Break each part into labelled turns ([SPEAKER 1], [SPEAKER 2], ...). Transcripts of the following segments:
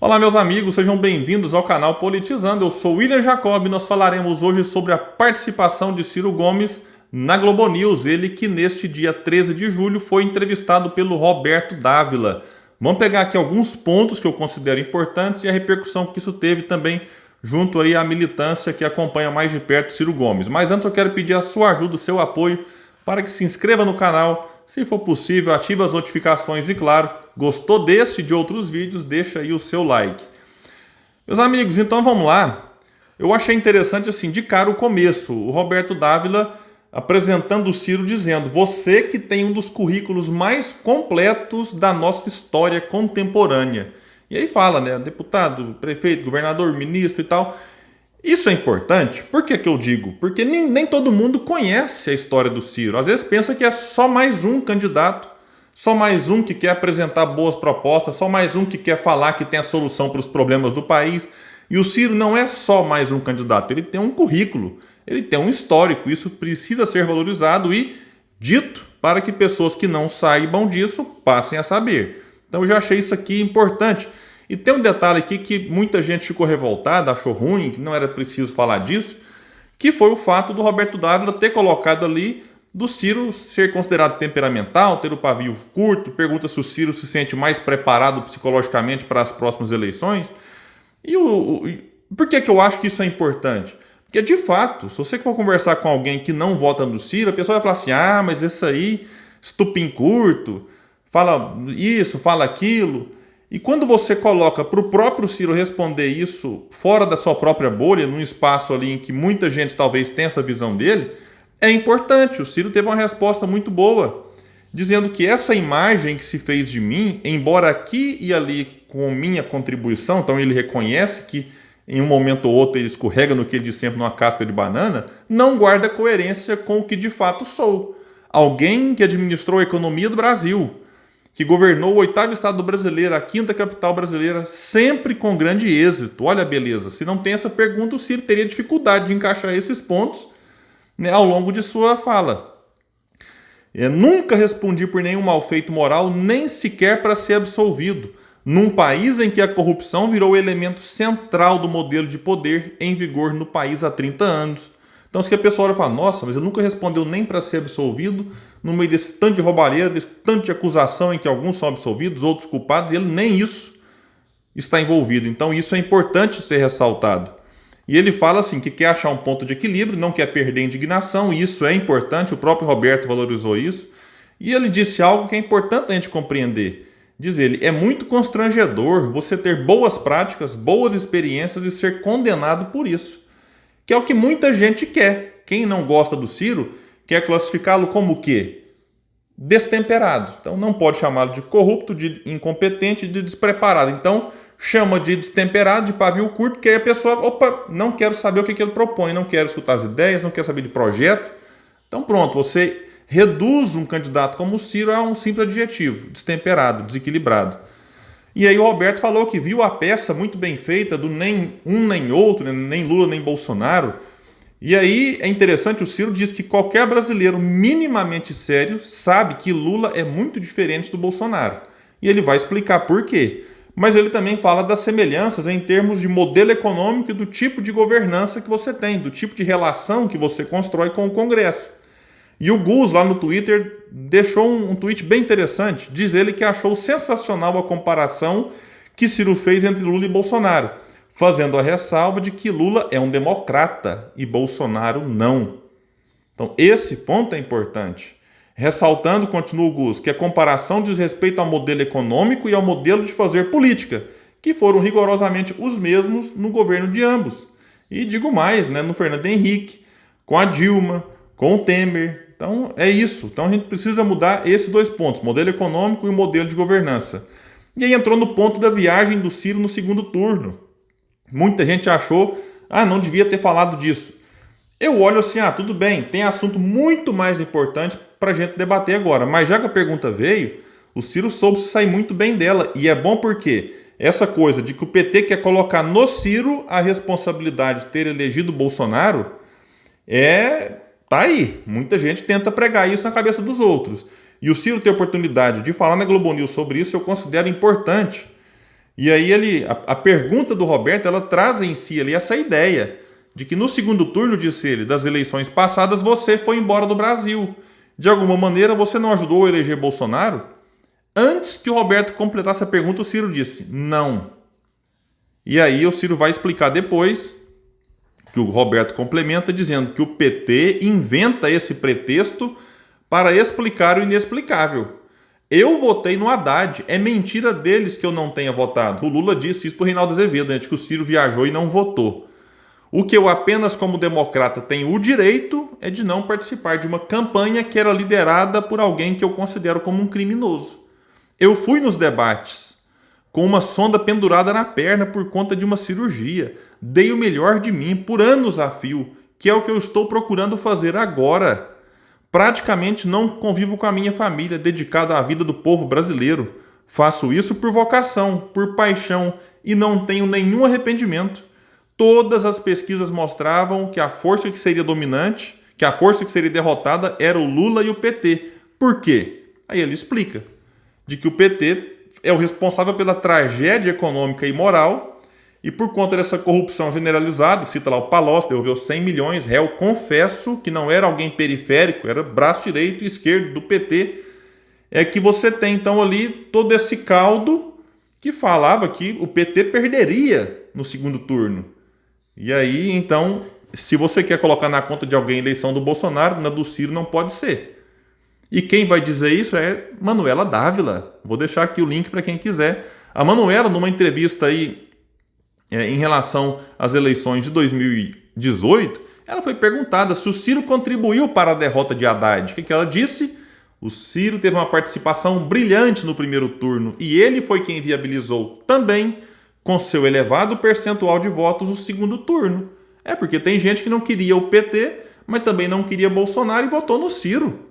[SPEAKER 1] Olá, meus amigos, sejam bem-vindos ao canal Politizando. Eu sou William Jacob e nós falaremos hoje sobre a participação de Ciro Gomes na Globo News. Ele que neste dia 13 de julho foi entrevistado pelo Roberto Dávila. Vamos pegar aqui alguns pontos que eu considero importantes e a repercussão que isso teve também junto aí à militância que acompanha mais de perto Ciro Gomes. Mas antes eu quero pedir a sua ajuda, o seu apoio para que se inscreva no canal, se for possível, ative as notificações e, claro, gostou deste e de outros vídeos, deixa aí o seu like. Meus amigos, então vamos lá. Eu achei interessante, assim, de cara o começo. O Roberto Dávila apresentando o Ciro dizendo: você que tem um dos currículos mais completos da nossa história contemporânea. E aí fala, né? Deputado, prefeito, governador, ministro e tal. Isso é importante? Por que que eu digo? Porque nem todo mundo conhece a história do Ciro. Às vezes pensa que é só mais um candidato, só mais um que quer apresentar boas propostas, só mais um que quer falar que tem a solução para os problemas do país. E o Ciro não é só mais um candidato, ele tem um currículo, ele tem um histórico. Isso precisa ser valorizado e dito para que pessoas que não saibam disso passem a saber. Então eu já achei isso aqui importante. E tem um detalhe aqui que muita gente ficou revoltada, achou ruim, que não era preciso falar disso, que foi o fato do Roberto Dávila ter colocado ali do Ciro ser considerado temperamental, ter o pavio curto, pergunta se o Ciro se sente mais preparado psicologicamente para as próximas eleições. Por que que eu acho que isso é importante? Porque, de fato, se você for conversar com alguém que não vota no Ciro, a pessoa vai falar assim: ah, mas esse aí, estupim curto, fala isso, fala aquilo. E quando você coloca para o próprio Ciro responder isso fora da sua própria bolha, num espaço ali em que muita gente talvez tenha essa visão dele, é importante. O Ciro teve uma resposta muito boa, dizendo que essa imagem que se fez de mim, embora aqui e ali com minha contribuição, então ele reconhece que em um momento ou outro ele escorrega no que ele diz sempre numa casca de banana, não guarda coerência com o que de fato sou. Alguém que administrou a economia do Brasil, que governou o oitavo estado brasileiro, a quinta capital brasileira, sempre com grande êxito. Olha a beleza. Se não tem essa pergunta, o Ciro teria dificuldade de encaixar esses pontos, né, ao longo de sua fala. Nunca respondi por nenhum malfeito moral, nem sequer para ser absolvido, num país em que a corrupção virou o elemento central do modelo de poder em vigor no país há 30 anos. Então, se a pessoa olha e fala: nossa, mas ele nunca respondeu nem para ser absolvido, no meio desse tanto de roubalheira, desse tanto de acusação em que alguns são absolvidos, outros culpados, e ele nem isso está envolvido. Então, isso é importante ser ressaltado. E ele fala assim que quer achar um ponto de equilíbrio, não quer perder a indignação, e isso é importante, o próprio Roberto valorizou isso. E ele disse algo que é importante a gente compreender. Diz ele: é muito constrangedor você ter boas práticas, boas experiências e ser condenado por isso. Que é o que muita gente quer. Quem não gosta do Ciro quer classificá-lo como o quê? Destemperado. Então não pode chamá-lo de corrupto, de incompetente, de despreparado. Então chama de destemperado, de pavio curto, que aí a pessoa, opa, não quero saber o que ele propõe, não quero escutar as ideias, não quero saber de projeto. Então pronto, você reduz um candidato como o Ciro a um simples adjetivo: destemperado, desequilibrado. E aí o Roberto falou que viu a peça muito bem feita do nem um nem outro, nem Lula nem Bolsonaro. E aí é interessante, o Ciro diz que qualquer brasileiro minimamente sério sabe que Lula é muito diferente do Bolsonaro. E ele vai explicar por quê. Mas ele também fala das semelhanças em termos de modelo econômico e do tipo de governança que você tem, do tipo de relação que você constrói com o Congresso. E o Gus, lá no Twitter, deixou um tweet bem interessante. Diz ele que achou sensacional a comparação que Ciro fez entre Lula e Bolsonaro, fazendo a ressalva de que Lula é um democrata e Bolsonaro não. Então, esse ponto é importante. Ressaltando, continua o Gus, que a comparação diz respeito ao modelo econômico e ao modelo de fazer política, que foram rigorosamente os mesmos no governo de ambos. E digo mais, né, no Fernando Henrique, com a Dilma, com o Temer. Então, é isso. Então, a gente precisa mudar esses dois pontos, modelo econômico e o modelo de governança. E aí entrou no ponto da viagem do Ciro no segundo turno. Muita gente achou: ah, não devia ter falado disso. Eu olho assim: ah, tudo bem, tem assunto muito mais importante para a gente debater agora. Mas já que a pergunta veio, o Ciro soube se sair muito bem dela. E é bom porque essa coisa de que o PT quer colocar no Ciro a responsabilidade de ter elegido Bolsonaro tá aí. Muita gente tenta pregar isso na cabeça dos outros. E o Ciro ter oportunidade de falar na Globo News sobre isso, eu considero importante. E aí a pergunta do Roberto, ela traz em si ali essa ideia de que no segundo turno, disse ele, das eleições passadas, você foi embora do Brasil. De alguma maneira, você não ajudou a eleger Bolsonaro? Antes que o Roberto completasse a pergunta, o Ciro disse, não. E aí o Ciro vai explicar depois, que o Roberto complementa, dizendo que o PT inventa esse pretexto para explicar o inexplicável. Eu votei no Haddad. É mentira deles que eu não tenha votado. O Lula disse isso para o Reinaldo Azevedo, né, de que o Ciro viajou e não votou. O que eu apenas como democrata tenho o direito é de não participar de uma campanha que era liderada por alguém que eu considero como um criminoso. Eu fui nos debates com uma sonda pendurada na perna por conta de uma cirurgia. Dei o melhor de mim por anos a fio, que é o que eu estou procurando fazer agora. Praticamente não convivo com a minha família dedicada à vida do povo brasileiro. Faço isso por vocação, por paixão e não tenho nenhum arrependimento. Todas as pesquisas mostravam que a força que seria dominante, que a força que seria derrotada era o Lula e o PT. Por quê? Aí ele explica de que o PT é o responsável pela tragédia econômica e moral e por conta dessa corrupção generalizada, cita lá o Palocci, devolveu 100 milhões, réu, confesso que não era alguém periférico, era braço direito e esquerdo do PT, é que você tem então ali todo esse caldo que falava que o PT perderia no segundo turno. E aí, então, se você quer colocar na conta de alguém a eleição do Bolsonaro, na do Ciro não pode ser. E quem vai dizer isso é Manuela Dávila. Vou deixar aqui o link para quem quiser. A Manuela, numa entrevista aí em relação às eleições de 2018, ela foi perguntada se o Ciro contribuiu para a derrota de Haddad. O que ela disse? O Ciro teve uma participação brilhante no primeiro turno e ele foi quem viabilizou também, com seu elevado percentual de votos, o segundo turno. É porque tem gente que não queria o PT, mas também não queria Bolsonaro e votou no Ciro.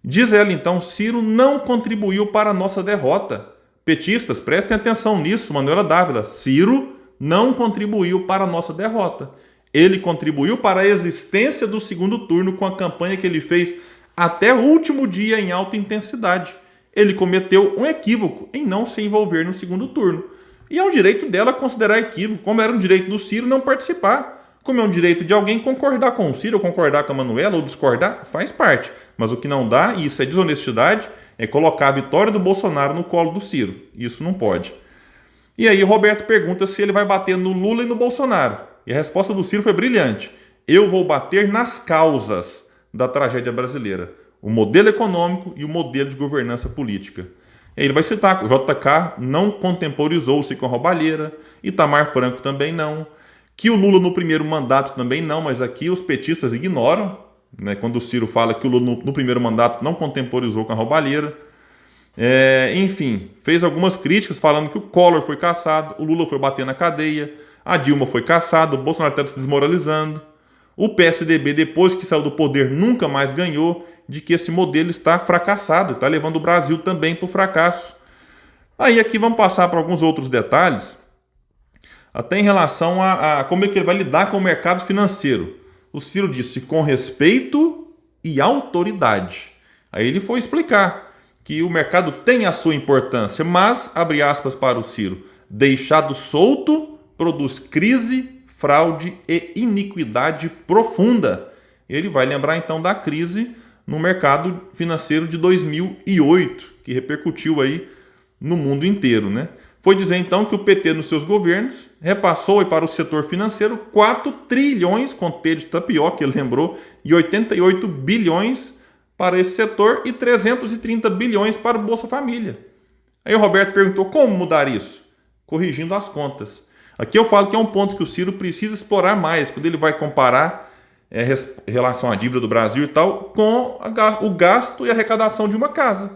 [SPEAKER 1] Diz ela então, Ciro não contribuiu para a nossa derrota. Petistas, prestem atenção nisso, Manuela Dávila. Ciro não contribuiu para a nossa derrota. Ele contribuiu para a existência do segundo turno com a campanha que ele fez até o último dia em alta intensidade. Ele cometeu um equívoco em não se envolver no segundo turno. E é um direito dela considerar equívoco, como era um direito do Ciro não participar. Como é um direito de alguém concordar com o Ciro, ou concordar com a Manuela, ou discordar, faz parte. Mas o que não dá, e isso é desonestidade, é colocar a vitória do Bolsonaro no colo do Ciro. Isso não pode. E aí o Roberto pergunta se ele vai bater no Lula e no Bolsonaro. E a resposta do Ciro foi brilhante. Eu vou bater nas causas da tragédia brasileira. O modelo econômico e o modelo de governança política. E aí ele vai citar, o JK não contemporizou-se com a roubalheira, Itamar Franco também não, que o Lula no primeiro mandato também não, mas aqui os petistas ignoram, né, quando o Ciro fala que o Lula no primeiro mandato não contemporizou com a roubalheira. Enfim, fez algumas críticas falando que o Collor foi caçado, o Lula foi bater na cadeia, a Dilma foi caçada, o Bolsonaro está se desmoralizando. O PSDB, depois que saiu do poder, nunca mais ganhou, de que esse modelo está fracassado, está levando o Brasil também para o fracasso. Aí aqui vamos passar para alguns outros detalhes, até em relação a como é que ele vai lidar com o mercado financeiro. O Ciro disse com respeito e autoridade. Aí ele foi explicar que o mercado tem a sua importância, mas, abre aspas para o Ciro, deixado solto produz crise, fraude e iniquidade profunda. Ele vai lembrar então da crise no mercado financeiro de 2008, que repercutiu aí no mundo inteiro, né? Foi dizer então que o PT nos seus governos repassou para o setor financeiro 4 trilhões, com T de tapioca, ele lembrou, e 88 bilhões para esse setor e 330 bilhões para o Bolsa Família. Aí o Roberto perguntou como mudar isso? Corrigindo as contas. Aqui eu falo que é um ponto que o Ciro precisa explorar mais, quando ele vai comparar em relação à dívida do Brasil e tal, com o gasto e arrecadação de uma casa.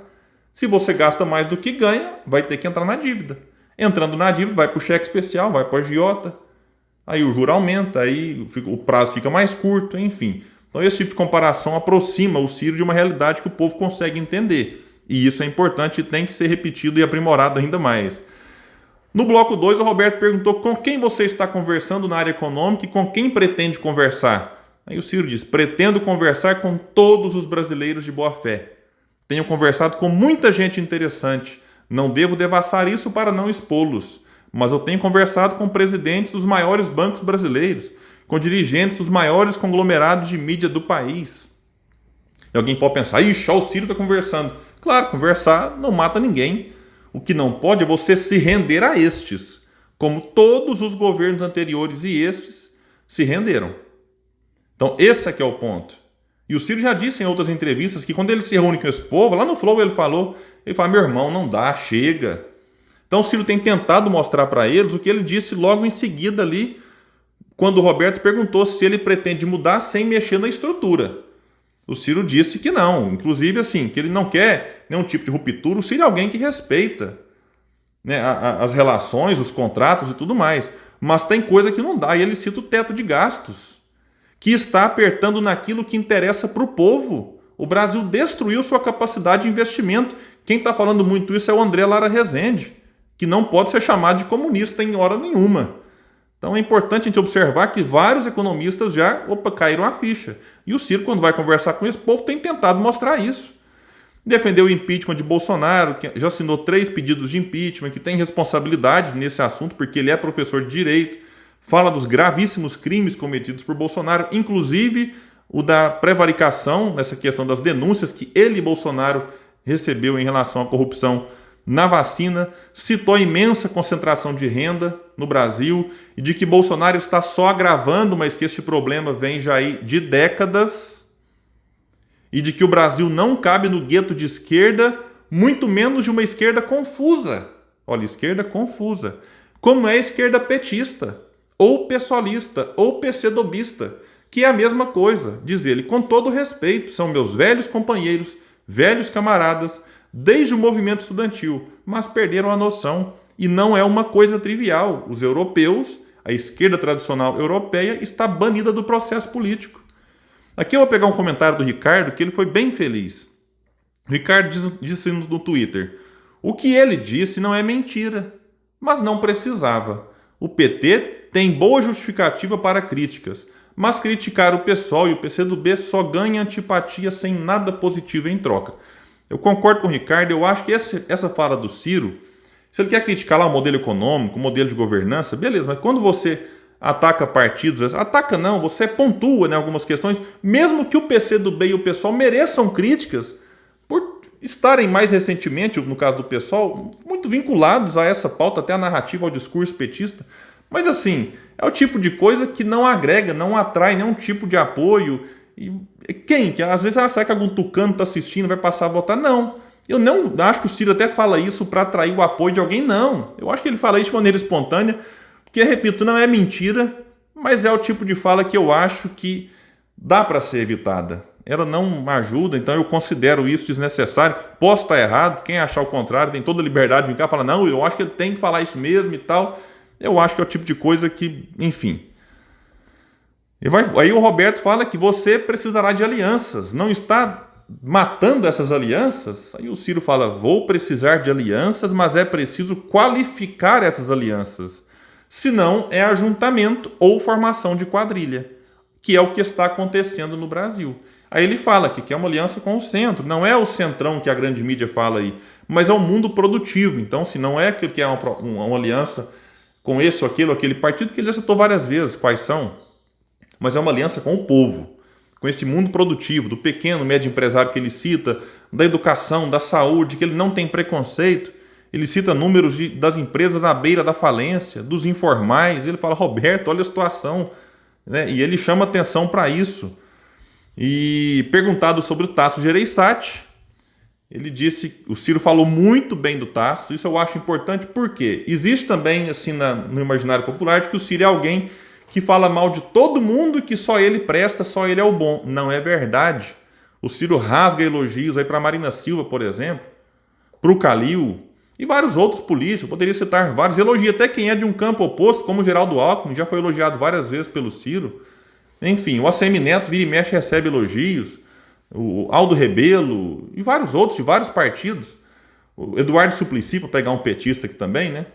[SPEAKER 1] Se você gasta mais do que ganha, vai ter que entrar na dívida. Entrando na dívida, vai para o cheque especial, vai para o agiota, aí o juro aumenta, aí o prazo fica mais curto, enfim. Então esse tipo de comparação aproxima o Ciro de uma realidade que o povo consegue entender. E isso é importante e tem que ser repetido e aprimorado ainda mais. No bloco 2, o Roberto perguntou com quem você está conversando na área econômica e com quem pretende conversar. Aí o Ciro diz, pretendo conversar com todos os brasileiros de boa fé. Tenho conversado com muita gente interessante, Não devo devassar isso para não expô-los, mas eu tenho conversado com presidentes dos maiores bancos brasileiros, com dirigentes dos maiores conglomerados de mídia do país. E alguém pode pensar, ixi, o Ciro está conversando. Claro, conversar não mata ninguém. O que não pode é você se render a estes, como todos os governos anteriores e estes se renderam. Então, esse aqui é o ponto. E o Ciro já disse em outras entrevistas que quando ele se reúne com esse povo, lá no Flow ele fala, meu irmão, não dá, chega. Então o Ciro tem tentado mostrar para eles o que ele disse logo em seguida ali, quando o Roberto perguntou se ele pretende mudar sem mexer na estrutura. O Ciro disse que não, inclusive assim, que ele não quer nenhum tipo de ruptura. O Ciro é alguém que respeita, né, as relações, os contratos e tudo mais. Mas tem coisa que não dá, e ele cita o teto de gastos, que está apertando naquilo que interessa para o povo. O Brasil destruiu sua capacidade de investimento. Quem está falando muito isso é o André Lara Rezende, que não pode ser chamado de comunista em hora nenhuma. Então é importante a gente observar que vários economistas já caíram a ficha. E o Ciro, quando vai conversar com esse povo, tem tentado mostrar isso. Defendeu o impeachment de Bolsonaro, que já assinou 3 pedidos de impeachment, que tem responsabilidade nesse assunto, porque ele é professor de direito, fala dos gravíssimos crimes cometidos por Bolsonaro, inclusive o da prevaricação, nessa questão das denúncias que ele, Bolsonaro, recebeu em relação à corrupção na vacina, citou a imensa concentração de renda no Brasil e de que Bolsonaro está só agravando, mas que este problema vem já aí de décadas, e de que o Brasil não cabe no gueto de esquerda, muito menos de uma esquerda confusa. Olha, esquerda confusa. Como é a esquerda petista, ou pessoalista, ou PCdobista, que é a mesma coisa, diz ele, com todo respeito, são meus velhos companheiros, velhos camaradas, desde o movimento estudantil, mas perderam a noção. E não é uma coisa trivial. Os europeus, a esquerda tradicional europeia, está banida do processo político. Aqui eu vou pegar um comentário do Ricardo, que ele foi bem feliz. O Ricardo disse no Twitter, o que ele disse não é mentira, mas não precisava. O PT tem boa justificativa para críticas, mas criticar o PSOL e o PCdoB só ganha antipatia sem nada positivo em troca. Eu concordo com o Ricardo, eu acho que essa fala do Ciro, se ele quer criticar lá o modelo econômico, o modelo de governança, beleza, mas quando você ataca partidos, ataca não, você pontua, né, algumas questões, mesmo que o PCdoB e o PSOL mereçam críticas, por estarem mais recentemente, no caso do PSOL, muito vinculados a essa pauta, até a narrativa, ao discurso petista, mas assim, é o tipo de coisa que não agrega, não atrai nenhum tipo de apoio. E quem? Que às vezes será que algum tucano está assistindo vai passar a votar? Não. Eu não acho que o Ciro até fala isso para atrair o apoio de alguém, não. Eu acho que ele fala isso de maneira espontânea, porque, repito, não é mentira, mas é o tipo de fala que eu acho que dá para ser evitada. Ela não ajuda, então eu considero isso desnecessário. Posso estar errado, quem achar o contrário tem toda a liberdade de vir cá e falar, não, eu acho que ele tem que falar isso mesmo e tal. Eu acho que é o tipo de coisa que, enfim... Aí o Roberto fala que você precisará de alianças, não está matando essas alianças? Aí o Ciro fala, vou precisar de alianças, mas é preciso qualificar essas alianças. Senão é ajuntamento ou formação de quadrilha, que é o que está acontecendo no Brasil. Aí ele fala que é uma aliança com o centro, não é o centrão que a grande mídia fala aí, mas é o mundo produtivo. Então, se não é que é uma aliança com esse ou aquele partido, que ele já citou várias vezes quais são, mas é uma aliança com o povo, com esse mundo produtivo, do pequeno, médio empresário que ele cita, da educação, da saúde, que ele não tem preconceito. Ele cita números das empresas à beira da falência, dos informais. Ele fala, Roberto, olha a situação, né? E ele chama atenção para isso. E perguntado sobre o Tasso Gereissati, ele disse, o Ciro falou muito bem do Tasso, isso eu acho importante, porque existe também assim no imaginário popular de que o Ciro é alguém que fala mal de todo mundo e que só ele presta, só ele é o bom. Não é verdade. O Ciro rasga elogios aí para Marina Silva, por exemplo, para o Calil e vários outros políticos. Eu poderia citar vários. Elogia até quem é de um campo oposto, como o Geraldo Alckmin, já foi elogiado várias vezes pelo Ciro. Enfim, o ACM Neto vira e mexe recebe elogios. O Aldo Rebelo e vários outros de vários partidos. O Eduardo Suplicy, para pegar um petista aqui também, né?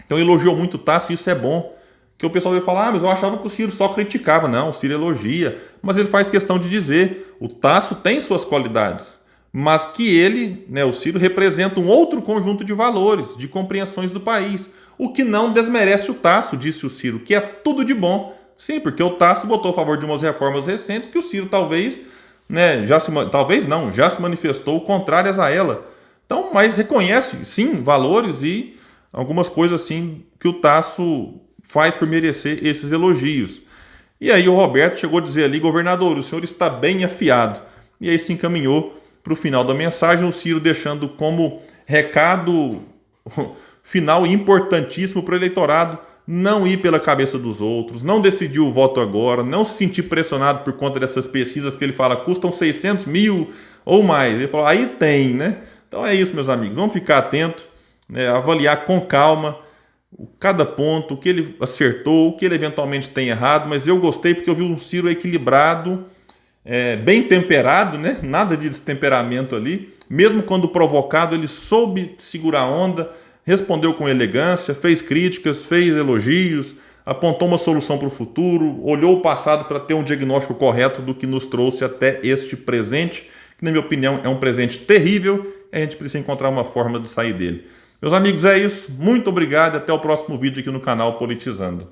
[SPEAKER 1] Então elogiou muito o Tasso e isso é bom. Que o pessoal vai falar, mas eu achava que o Ciro só criticava. Não, o Ciro elogia, mas ele faz questão de dizer, o Tasso tem suas qualidades, mas que ele, né, o Ciro, representa um outro conjunto de valores, de compreensões do país, o que não desmerece o Tasso, disse o Ciro, que é tudo de bom. Sim, porque o Tasso votou a favor de umas reformas recentes que o Ciro talvez, né, já se manifestou contrárias a ela. Então, mas reconhece, sim, valores e algumas coisas assim que o Tasso faz por merecer esses elogios. E aí o Roberto chegou a dizer ali, governador, o senhor está bem afiado. E aí se encaminhou para o final da mensagem, o Ciro deixando como recado final importantíssimo para o eleitorado não ir pela cabeça dos outros, não decidir o voto agora, não se sentir pressionado por conta dessas pesquisas que ele fala custam 600 mil ou mais. Ele falou, aí tem, né? Então é isso, meus amigos, vamos ficar atento, né, avaliar com calma cada ponto, o que ele acertou, o que ele eventualmente tem errado, mas eu gostei porque eu vi um Ciro equilibrado, bem temperado, né? Nada de destemperamento ali. Mesmo quando provocado, ele soube segurar a onda, respondeu com elegância, fez críticas, fez elogios, apontou uma solução para o futuro, olhou o passado para ter um diagnóstico correto do que nos trouxe até este presente, que na minha opinião é um presente terrível, e a gente precisa encontrar uma forma de sair dele. Meus amigos, é isso. Muito obrigado e até o próximo vídeo aqui no canal Politizando.